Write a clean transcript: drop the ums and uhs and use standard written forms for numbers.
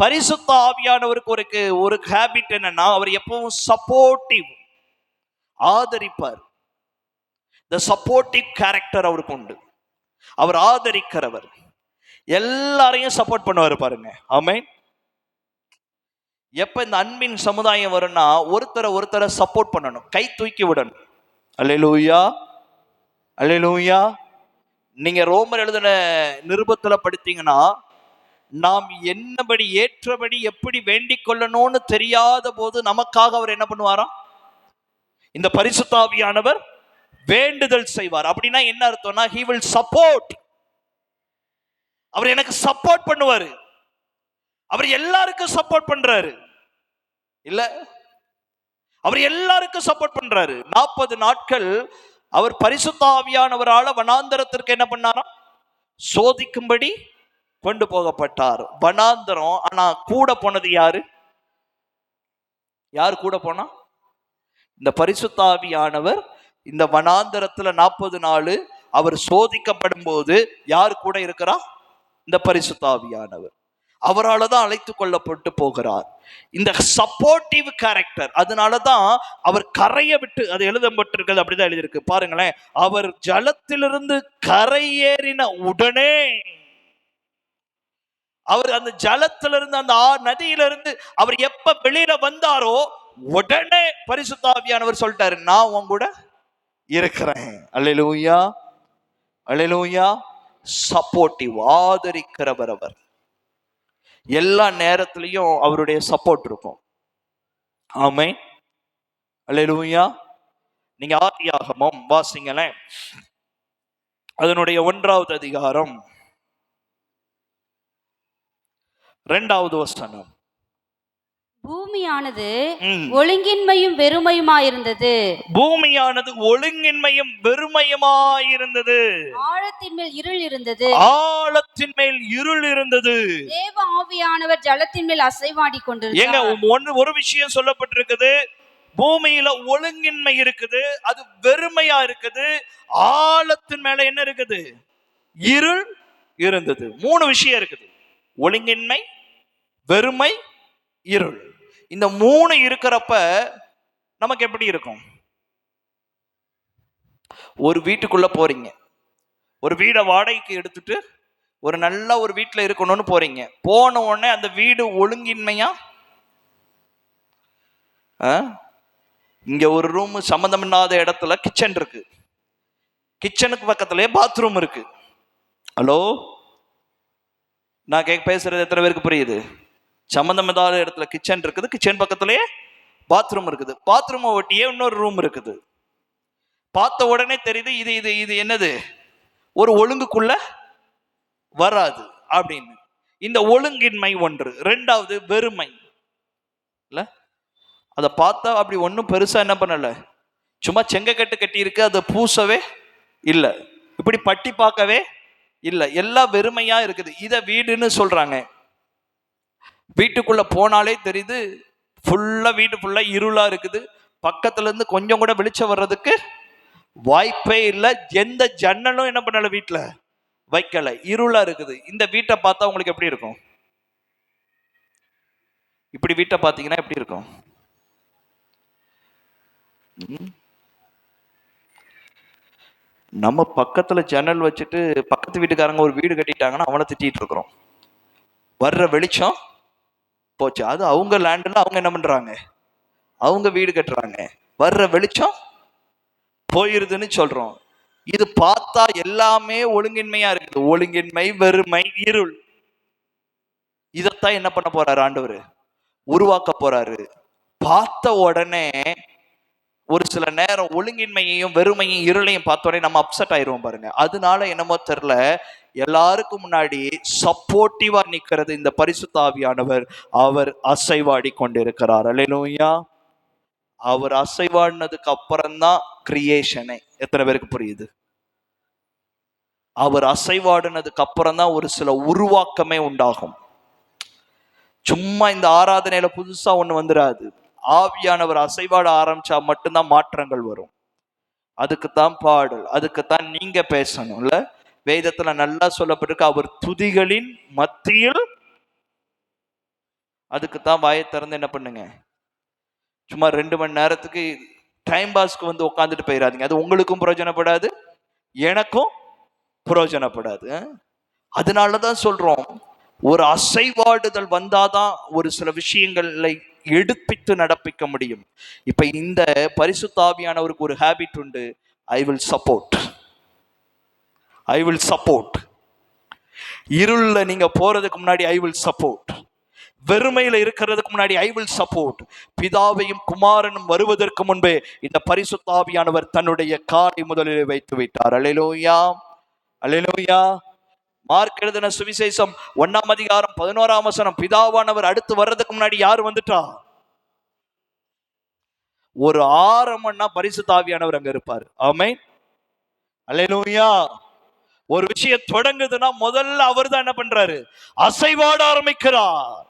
பரிசுத்த ஆவியானவருக்கு ஒரு ஹேபிட் என்னன்னா, அவர் எப்பவும் சப்போர்ட்டிவ், ஆதரிப்பார். இந்த சப்போர்ட்டிவ் கேரக்டர் அவருக்கு உண்டு. அவர் ஆதரிக்கிறவர், எல்லாரையும் சப்போர்ட் பண்ணுவார் பாருங்க. ஆமென். எப்ப இந்த அன்பின் சமுதாயம் வரும்னா, ஒருத்தரை சப்போர்ட் பண்ணணும், கை தூக்கி விடணும். அல்லேலூயா, அல்லேலூயா. நீங்க ரோமர் எழுதின நிருபத்துல படித்தீங்கன்னா, நாம் என்னபடி ஏற்றபடி எப்படி வேண்டிக் கொள்ளணும்னு தெரியாத போது நமக்காக அவர் என்ன பண்ணுவாராம்? இந்த பரிசுத்த ஆவியானவர் வேண்டுதல் செய்வார். அப்படின்னா என்ன அர்த்தம்னா, he will support. அவர் எனக்கு சப்போர்ட் பண்ணுவாரு. அவர் எல்லாருக்கும் சப்போர்ட் பண்றாரு இல்ல, அவர் எல்லாருக்கும் சப்போர்ட் பண்றாரு. 40 நாட்கள் அவர் பரிசுத்த ஆவியானவரால வனாந்தரத்திற்கு என்ன பண்ணாராம்? சோதிக்கும்படி கொண்டு போகப்பட்டார். வனாந்தரம். ஆனா கூட போனது யாரு? யார் கூட போனா? இந்த பரிசுத்த ஆவியானவர் இந்த வனாந்தரத்துல 40 நாள் அவர் சோதிக்கப்படும் போது யார் கூட இருக்கிறா? இந்த பரிசுத்த ஆவியானவர். அவரால் தான் அழைத்து கொள்ளப்பட்டு போகிறார். இந்த சப்போர்ட்டிவ் கேரக்டர், அதனாலதான் அவர் கரையை விட்டு, அது எழுதப்பட்டிருக்கிறது, அப்படிதான் எழுதியிருக்கு பாருங்களேன். அவர் ஜலத்திலிருந்து கரையேறின உடனே, அவர் அந்த ஜலத்திலிருந்து, அந்த நதியிலிருந்து அவர் எப்ப வெளியில வந்தாரோ உடனே பரிசுத்த ஆவியானவர் சொல்லிட்டாரு, நான் உன் கூட இருக்கிறேன். அல்லேலூயா, அல்லேலூயா. சப்போர்ட்டிவ், ஆதரிக்கிறவர் அவர். எல்லா நேரத்திலையும் அவருடைய சப்போர்ட் இருக்கும். ஆமென், அல்லேலூயா. நீங்க ஆதியாகமம் வாசிங்களேன், அதனுடைய 1வது அதிகாரம் 2வது வசனம். பூமியானது ஒழுங்கின்மையும் வெறுமையுமாயிருந்தது. பூமியானது ஒழுங்கின்மையும் வெறுமையுமாயிருந்தது. ஆழத்தின் மேல் இருள் இருந்தது. ஆழத்தின் மேல் இருள் இருந்தது. தேவ ஆவியானவர் ஜலத்தின் மேல் அசைவாடி கொண்டிருந்தார். ஒரு விஷயம் சொல்லப்பட்டிருக்குது, பூமியில ஒழுங்கின்மை இருக்குது, அது வெறுமையா இருக்குது. ஆழத்தின் மேல என்ன இருக்குது? இருள் இருந்தது. 3 விஷயம் இருக்குது: ஒழுங்கின்மை, வெறுமை, இருள். இந்த 3 இருக்கிறப்ப நமக்கு எப்படி இருக்கும்? ஒரு வீட்டுக்குள்ள போறீங்க, ஒரு வீடை வாடகைக்கு எடுத்துட்டு ஒரு நல்ல ஒரு வீட்டுல இருக்கணும்னு போறீங்க. போன உடனே அந்த வீடு ஒழுங்கின்மையா? இங்க ஒரு ரூம் சம்பந்தம் இல்லாத இடத்துல கிச்சன் இருக்கு, கிச்சனுக்கு பக்கத்திலே பாத்ரூம் இருக்கு. ஹலோ, நான் பேசுறது எத்தனை பேருக்கு புரியுது? சம்பந்தம் இல்லாத இடத்துல கிச்சன் இருக்குது, கிச்சன் பக்கத்திலேயே பாத்ரூம் இருக்குது, பாத்ரூமை ஒட்டியே இன்னொரு ரூம் இருக்குது. பார்த்த உடனே தெரியுது இது இது இது என்னது? ஒரு ஒழுங்குக்குள்ள வராது அப்படின்னு. இந்த ஒழுங்கின்மை ஒன்று. 2வது வெறுமை. இல்ல, அதை பார்த்தா அப்படி ஒன்றும் பெருசா என்ன பண்ணல, சும்மா செங்கக்கட்டு கட்டி இருக்கு, அதை பூசவே இல்லை, இப்படி பட்டி பார்க்கவே இல்லை, எல்லாம் வெறுமையா இருக்குது. இதை வீடுன்னு சொல்றாங்க. வீட்டுக்குள்ள போனாலே தெரியுது, ஃபுல்லா வீட்டு ஃபுல்லா இருளா இருக்குது. பக்கத்துல இருந்து கொஞ்சம் கூட வெளிச்சம் வர்றதுக்கு வாய்ப்பே இல்லை. எந்த ஜன்னலும் என்ன பண்ணல, வீட்டுல வைக்கல, இருளா இருக்குது. இந்த வீட்டை பார்த்தா உங்களுக்கு எப்படி இருக்கும்? இப்படி வீட்டை பார்த்தீங்கன்னா எப்படி இருக்கும்? நம்ம பக்கத்துல ஜன்னல் வச்சுட்டு பக்கத்து வீட்டுக்காரங்க ஒரு வீடு கட்டிட்டாங்கன்னா அவனை திட்டிட்டு இருக்கிறோம். வர்ற வெளிச்சம் போச்சு, அது அவங்க லேண்ட்ல அவங்க என்ன பண்றாங்க, அவங்க வீடு கட்டுறாங்க, வர்ற வெளிச்சம் போயிருதுன்னு சொல்றோம். இது பார்த்தா எல்லாமே ஒழுங்கின்மையா இருக்குது. ஒழுங்கின்மை, வெறுமை, இருள். இதத்தான் என்ன பண்ண போறாரு ஆண்டவர்? உருவாக்க போறாரு. பார்த்த உடனே ஒரு சில நேரம் ஒழுங்கின்மையையும் வெறுமையும் இருளையும் பார்த்த உடனே நம்ம அப்செட் ஆயிடுவோம் பாருங்க. அதனால என்னமோ தெரியல, எல்லாருக்கும் முன்னாடி சப்போர்ட்டிவா நிக்கிறது இந்த பரிசுத்த ஆவியானவர். அவர் அசைவாடி கொண்டிருக்கிறார். அல்லேலூயா. அவர் அசைவாடினதுக்கு அப்புறம் தான் கிரியேஷனே. எத்தனை பேருக்கு புரியுது? அவர் அசைவாடினதுக்கு அப்புறம் தான் ஒரு சில உருவாக்கமே உண்டாகும். சும்மா இந்த ஆராதனையில புதுசா ஒண்ணு வந்துடாது. ஆவியானவர் அசைவாட ஆரம்பிச்சா மட்டும்தான் மாற்றங்கள் வரும். அதுக்குத்தான் பாடல், அதுக்குத்தான் நீங்க பேசணும்ல. வேதத்துல நல்லா சொல்லப்பட்டிருக்கு, அவர் துதிகளின் மத்தியில் அதுக்கு தான் வாயை திறந்து என்ன பண்ணுங்க, சும்மா 2 மணி நேரத்துக்கு டைம் பாஸ்க்கு வந்து உட்காந்துட்டு போயிடாதீங்க. அது உங்களுக்கும் பிரயோஜனப்படாது, எனக்கும் பிரயோஜனப்படாது. அதனாலதான் சொல்றோம், ஒரு அசைவாடுதல் வந்தாதான் ஒரு சில விஷயங்களை எடுப்பித்து நடப்பிக்க முடியும். இப்ப இந்த பரிசுத்த ஆவியானவருக்கு ஒரு ஹேபிட் உண்டு, I will support, I will support. இருள்ல நீங்க போறதுக்கு முன்னாடி ஐ வில் சப்போர்ட், வெறுமையில இருக்கிறதுக்கு முன்னாடி ஐ வில் சப்போர்ட். பிதாவையும் குமாரனும் வருவதற்கு முன்பே இந்த பரிசுத்த ஆவியானவர் தன்னுடைய காலை முதலில் வைத்து விட்டார். அல்லேலூயா, அல்லேலூயா. மார்க் எழுதின சுவிசேஷம் 1ஆம் அதிகாரம் 11ஆம் வசனம், பிதாவானவர் அடுத்து வர்றதுக்கு முன்னாடி யார் வந்துட்டா? ஒரு 6 மணி நேரம் பரிசுத்த ஆவியானவர் அங்க இருப்பார். ஆமென், அல்லேலூயா. ஒரு விஷயம் தொடங்குதுன்னா முதல்ல அவர் தான் என்ன பண்றாரு? அசைவாட ஆரம்பிக்கிறார்.